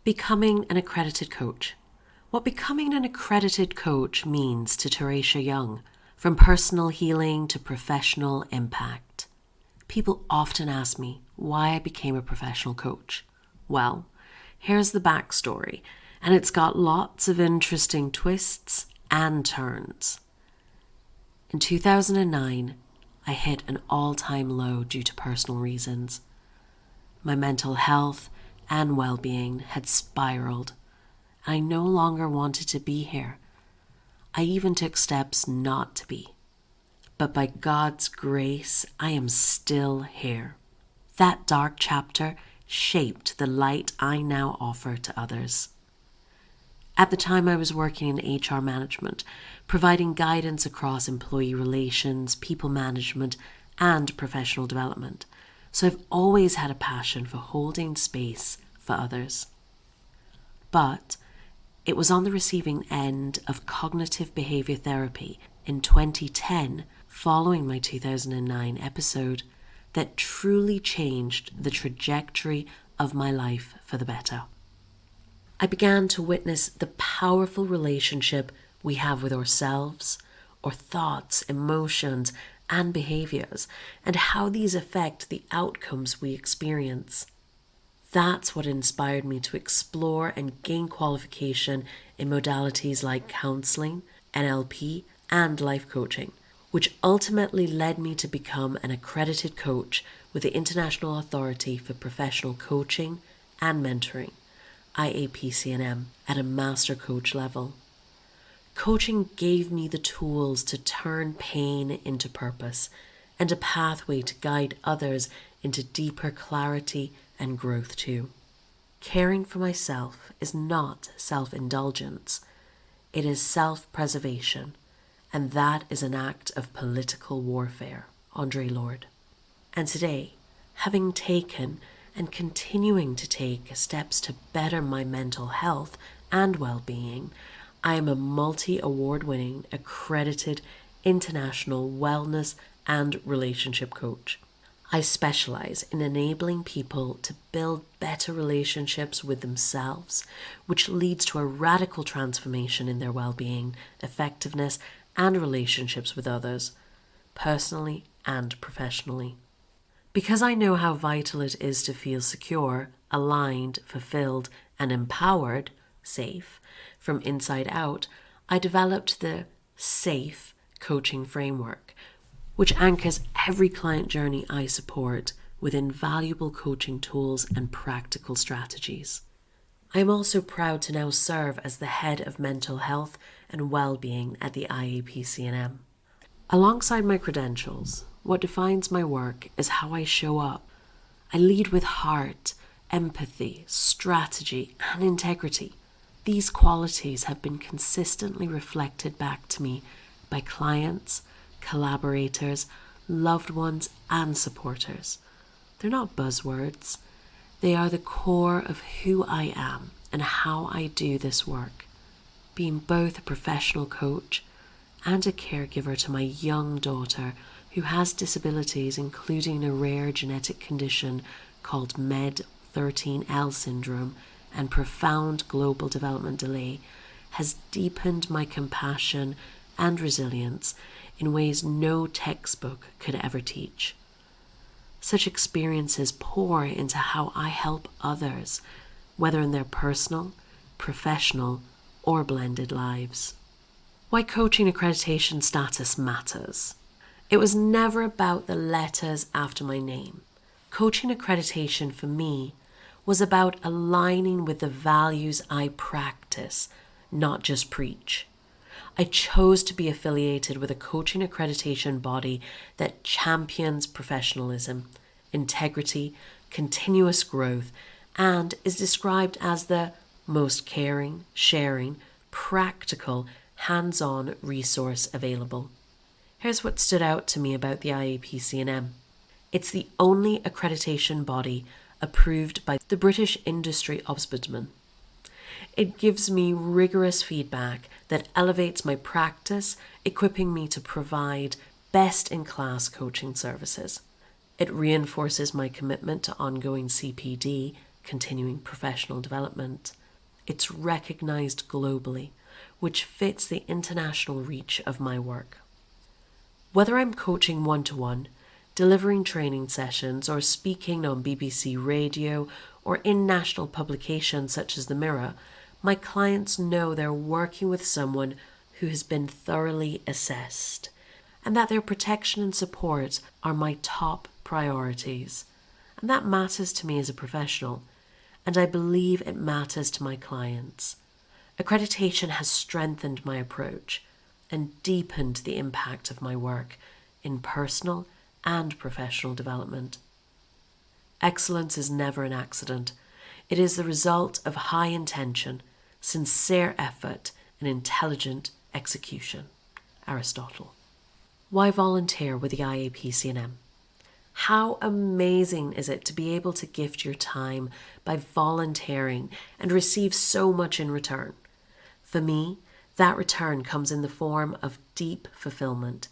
Becoming an accredited coach. What becoming an accredited coach means to Teresia Young, from personal healing to professional impact. People often ask me why I became a professional coach. Well, here's the backstory, and it's got lots of interesting twists and turns. In 2009, I hit an all-time low due to personal reasons. My mental health and well-being had spiraled, and I no longer wanted to be here. I even took steps not to be. But by God's grace, I am still here. That dark chapter shaped the light I now offer to others. At the time, I was working in HR management, providing guidance across employee relations, people management, and professional development. So I've always had a passion for holding space for others. But it was on the receiving end of cognitive behavior therapy in 2010, following my 2009 episode, that truly changed the trajectory of my life for the better. I began to witness the powerful relationship we have with ourselves, our thoughts, emotions, and behaviors, and how these affect the outcomes we experience. That's what inspired me to explore and gain qualification in modalities like counseling, NLP, and life coaching, which ultimately led me to become an accredited coach with the International Authority for Professional Coaching and Mentoring, IACP&M, at a master coach level. Coaching gave me the tools to turn pain into purpose and a pathway to guide others into deeper clarity and growth too. Caring for myself is not self-indulgence. It is self-preservation, and that is an act of political warfare. Andre Lord. And today, having taken and continuing to take steps to better my mental health and well-being, I am a multi-award-winning, accredited international wellness and relationship coach. I specialize in enabling people to build better relationships with themselves, which leads to a radical transformation in their well-being, effectiveness, and relationships with others, personally and professionally. Because I know how vital it is to feel secure, aligned, fulfilled, and empowered, safe, from inside out, I developed the SAFE coaching framework, which anchors every client journey I support with invaluable coaching tools and practical strategies. I am also proud to now serve as the head of mental health and well-being at the IACP&M. Alongside my credentials, what defines my work is how I show up. I lead with heart, empathy, strategy, and integrity. These qualities have been consistently reflected back to me by clients, collaborators, loved ones, and supporters. They're not buzzwords. They are the core of who I am and how I do this work, being both a professional coach and a caregiver to my young daughter who has disabilities, including a rare genetic condition called MED13L syndrome and profound global development delay, has deepened my compassion and resilience in ways no textbook could ever teach. Such experiences pour into how I help others, whether in their personal, professional, or blended lives. Why coaching accreditation status matters. It was never about the letters after my name. Coaching accreditation for me was about aligning with the values I practice, not just preach. I chose to be affiliated with a coaching accreditation body that champions professionalism, integrity, continuous growth, and is described as the most caring, sharing, practical, hands-on resource available. Here's what stood out to me about the IACP&M. It's the only accreditation body approved by the British Industry Ombudsman. It gives me rigorous feedback that elevates my practice, equipping me to provide best-in-class coaching services. It reinforces my commitment to ongoing CPD, continuing professional development. It's recognized globally, which fits the international reach of my work. Whether I'm coaching one-to-one, delivering training sessions, or speaking on BBC Radio or in national publications such as The Mirror, my clients know they're working with someone who has been thoroughly assessed, and that their protection and support are my top priorities. And that matters to me as a professional, and I believe it matters to my clients. Accreditation has strengthened my approach and deepened the impact of my work in personal and professional development. Excellence is never an accident. It is the result of high intention, sincere effort, and intelligent execution. Aristotle. Why volunteer with the IACP&M? How amazing is it to be able to gift your time by volunteering and receive so much in return? For me, that return comes in the form of deep fulfillment,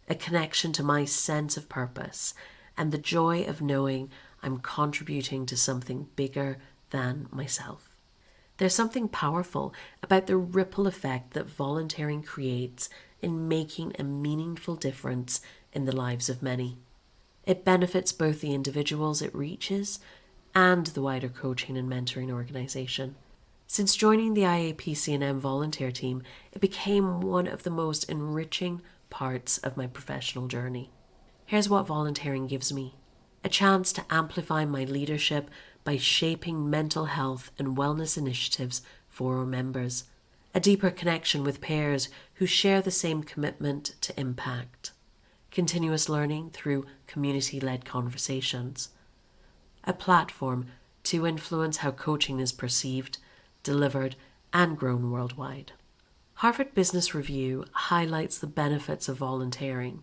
a connection to my sense of purpose, and the joy of knowing I'm contributing to something bigger than myself. There's something powerful about the ripple effect that volunteering creates in making a meaningful difference in the lives of many. It benefits both the individuals it reaches and the wider coaching and mentoring organisation. Since joining the IACP&M volunteer team, it became one of the most enriching parts of my professional journey. Here's what volunteering gives me: a chance to amplify my leadership by shaping mental health and wellness initiatives for our members, a deeper connection with peers who share the same commitment to impact, continuous learning through community-led conversations, a platform to influence how coaching is perceived, delivered, and grown worldwide. Harvard Business Review highlights the benefits of volunteering.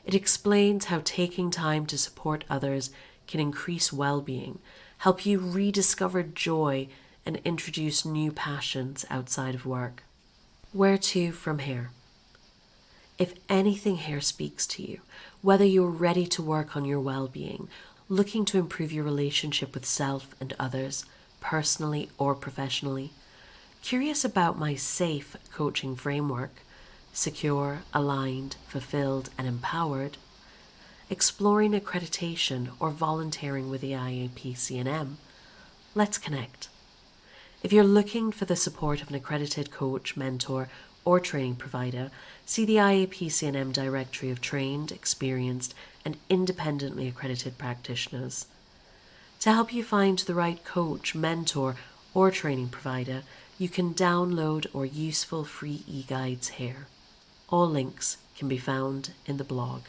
It explains how taking time to support others can increase well-being, help you rediscover joy, and introduce new passions outside of work. Where to from here? If anything here speaks to you, whether you're ready to work on your well-being, looking to improve your relationship with self and others, personally or professionally, curious about my SAFE coaching framework, secure, aligned, fulfilled, and empowered, exploring accreditation or volunteering with the IACP&M, let's connect. If you're looking for the support of an accredited coach, mentor, or training provider, see the IACP&M directory of trained, experienced, and independently accredited practitioners. To help you find the right coach, mentor, or training provider, you can download our useful free e-guides here. All links can be found in the blog.